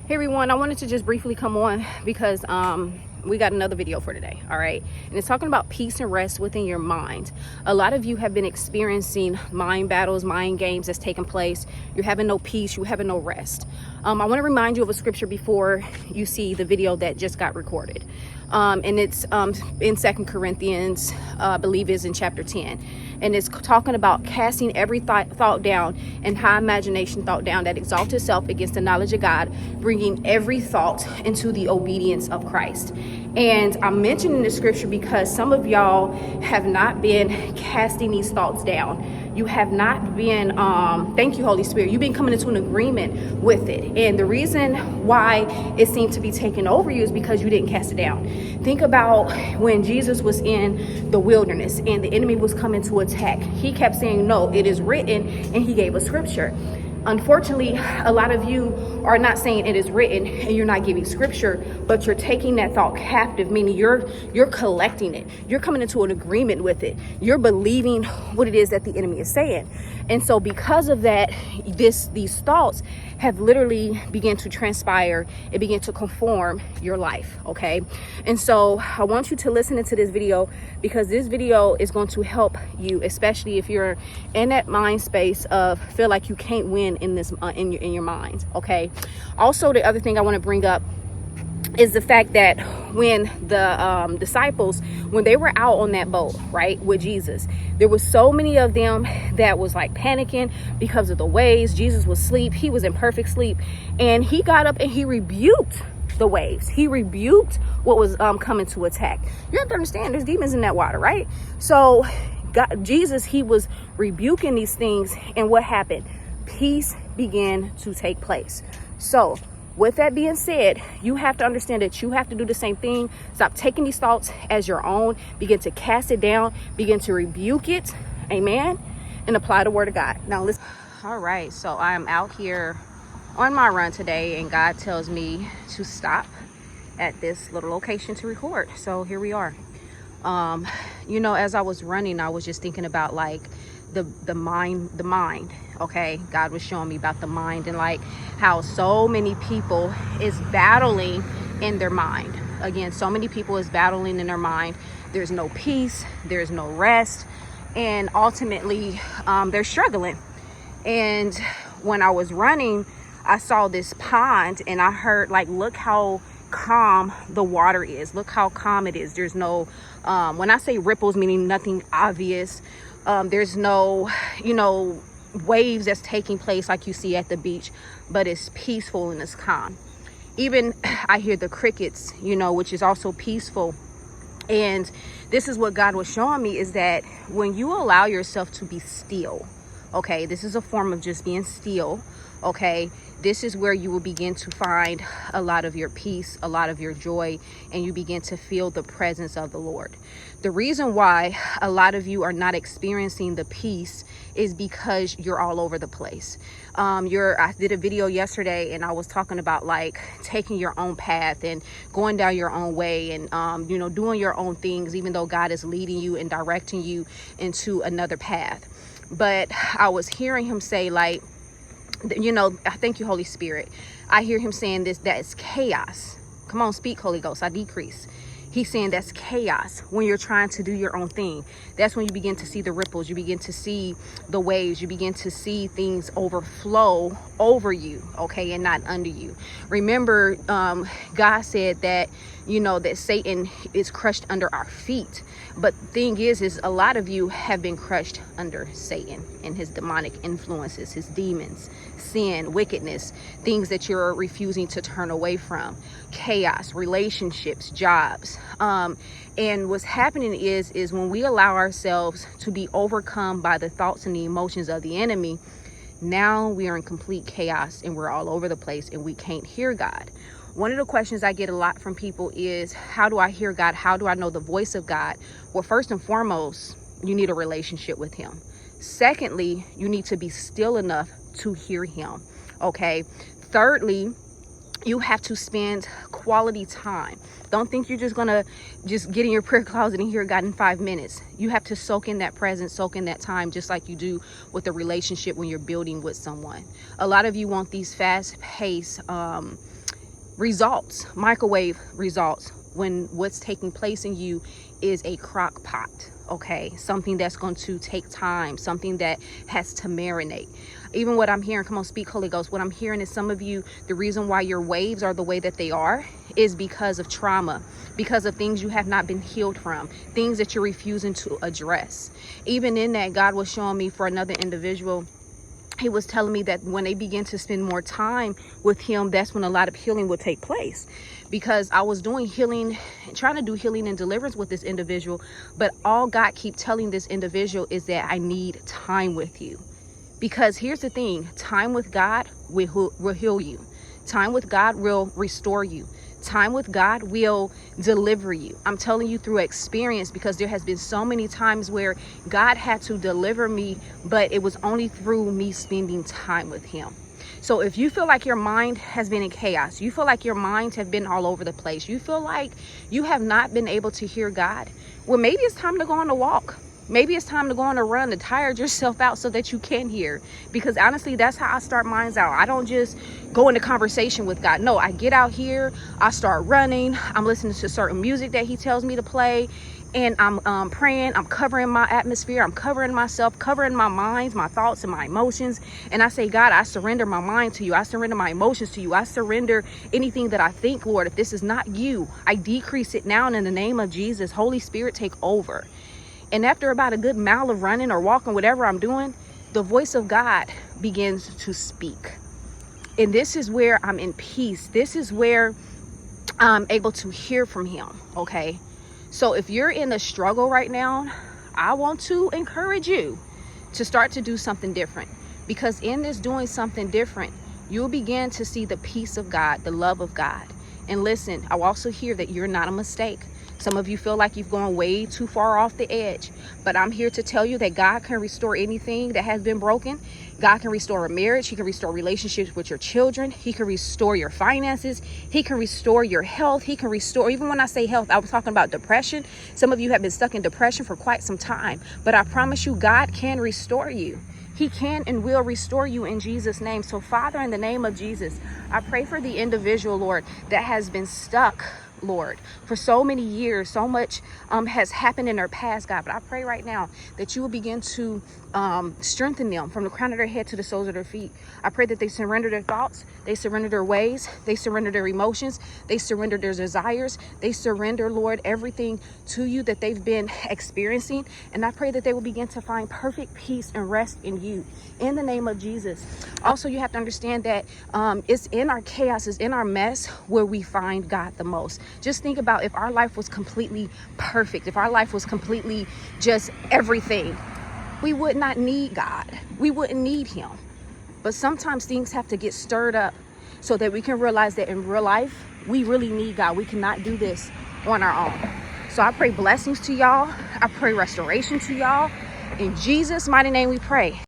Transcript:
Hey everyone, I wanted to just briefly come on because we got another video for today. All right, and it's talking about peace and rest within your mind. A lot of you have been experiencing mind battles, mind games that's taking place. You're having no peace, you're having no rest. I want to remind you of a scripture before you see the video that just got recorded, and it's in 2 Corinthians, I believe is in chapter 10, and it's talking about casting every thought down and high imagination thought down that exalts itself against the knowledge of God, bringing every thought into the obedience of Christ. And I'm mentioning the scripture because some of y'all have not been casting these thoughts down. You have not been, thank you, Holy Spirit. You've been coming into an agreement with it. And the reason why it seemed to be taking over you is because you didn't cast it down. Think about when Jesus was in the wilderness and the enemy was coming to attack. He kept saying, no, it is written, and he gave a scripture. Unfortunately, a lot of you are not saying it is written and you're not giving scripture, but you're taking that thought captive, meaning you're collecting it. You're coming into an agreement with it. You're believing what it is that the enemy is saying. And so because of that, these thoughts have literally began to transpire. It began to conform your life, okay? And so I want you to listen into this video because this video is going to help you, especially if you're in that mind space of feel like you can't win in this in your mind, okay? Also, the other thing I want to bring up is the fact that when the disciples, when they were out on that boat, right, with Jesus, there was so many of them that was like panicking because of the waves. Jesus was asleep. He was in perfect sleep. And he got up and he rebuked the waves. He rebuked what was coming to attack. You have to understand there's demons in that water, right? So Jesus, he was rebuking these things. And what happened? Peace began to take place. So with that being said, you have to understand that you have to do the same thing. Stop taking these thoughts as your own. Begin to cast it down. Begin to rebuke it. Amen. And apply the word of God. Now listen. All right. So I'm out here on my run today, and God tells me to stop at this little location to record. So here we are. You know, as I was running, I was just thinking about like the mind. Okay, God was showing me about the mind and like how so many people is battling in their mind. Again, so many people is battling in their mind. There's no peace, there's no rest, and ultimately they're struggling. And when I was running, I saw this pond and I heard like, look how calm the water is. Look how calm it is. There's no when I say ripples, meaning nothing obvious, there's no, you know, waves that's taking place like you see at the beach, but it's peaceful and it's calm. Even I hear the crickets, you know, which is also peaceful. And this is what God was showing me, is that when you allow yourself to be still, okay, this is a form of just being still, okay, this is where you will begin to find a lot of your peace, a lot of your joy, and you begin to feel the presence of the Lord. The reason why a lot of you are not experiencing the peace is because you're all over the place. I did a video yesterday and I was talking about like taking your own path and going down your own way and, you know, doing your own things, even though God is leading you and directing you into another path. But I was hearing him say like, you know, I thank you, Holy Spirit. I hear him saying this, that it's chaos. Come on, speak, Holy Ghost. I decrease. He's saying that's chaos when you're trying to do your own thing. That's when you begin to see the ripples. You begin to see the waves. You begin to see things overflow over you, okay, and not under you. Remember, God said that, you know, that Satan is crushed under our feet. But the thing is a lot of you have been crushed under Satan and his demonic influences, his demons, sin, wickedness, things that you're refusing to turn away from, chaos, relationships, jobs. And what's happening is when we allow ourselves to be overcome by the thoughts and the emotions of the enemy, now we are in complete chaos and we're all over the place and we can't hear God. One of the questions I get a lot from people is, how do I hear God? How do I know the voice of God? Well, first and foremost, you need a relationship with him. Secondly, you need to be still enough to hear him. Okay. Thirdly, you have to spend quality time. Don't think you're just gonna just get in your prayer closet and hear God in 5 minutes. You have to soak in that presence, soak in that time, just like you do with a relationship when you're building with someone. A lot of you want these fast-paced results, microwave results, when what's taking place in you is a crock pot, okay? Something that's going to take time, something that has to marinate. Even what I'm hearing, come on, speak Holy Ghost, what I'm hearing is some of you, the reason why your waves are the way that they are is because of trauma, because of things you have not been healed from, things that you're refusing to address. Even in that, God was showing me for another individual, he was telling me that when they begin to spend more time with him, that's when a lot of healing will take place. Because I was doing healing, trying to do healing and deliverance with this individual, but all God keep telling this individual is that I need time with you. Because here's the thing, time with God will heal you. Time with God will restore you. Time with God will deliver you. I'm telling you through experience, because there has been so many times where God had to deliver me, but it was only through me spending time with him. So if you feel like your mind has been in chaos, you feel like your mind have been all over the place, you feel like you have not been able to hear God, well, maybe it's time to go on a walk. Maybe it's time to go on a run to tire yourself out so that you can hear. Because honestly, that's how I start mines out. I don't just go into conversation with God. No, I get out here, I start running, I'm listening to certain music that he tells me to play, and I'm praying, I'm covering my atmosphere, I'm covering myself, covering my mind, my thoughts and my emotions. And I say, God, I surrender my mind to you. I surrender my emotions to you. I surrender anything that I think, Lord. If this is not you, I decrease it now, and in the name of Jesus, Holy Spirit, take over. And after about a good mile of running or walking, whatever I'm doing, the voice of God begins to speak. And this is where I'm in peace. This is where I'm able to hear from him, okay? So if you're in a struggle right now, I want to encourage you to start to do something different. Because in this doing something different, you'll begin to see the peace of God, the love of God. And listen, I also hear that you're not a mistake. Some of you feel like you've gone way too far off the edge, but I'm here to tell you that God can restore anything that has been broken. God can restore a marriage. He can restore relationships with your children. He can restore your finances. He can restore your health. He can restore, even when I say health, I was talking about depression. Some of you have been stuck in depression for quite some time, but I promise you, God can restore you. He can and will restore you in Jesus' name. So Father, in the name of Jesus, I pray for the individual, Lord, that has been stuck, Lord, for so many years. So much has happened in their past, God, but I pray right now that you will begin to strengthen them from the crown of their head to the soles of their feet. I pray that they surrender their thoughts, they surrender their ways, they surrender their emotions, they surrender their desires, they surrender, Lord, everything to you that they've been experiencing. And I pray that they will begin to find perfect peace and rest in you, in the name of Jesus. Also, you have to understand that it's in our chaos, it's in our mess where we find God the most. Just think about if our life was completely perfect, if our life was completely just everything, we would not need God. We wouldn't need him. But sometimes things have to get stirred up so that we can realize that in real life, we really need God. We cannot do this on our own. So I pray blessings to y'all. I pray restoration to y'all. In Jesus' mighty name we pray.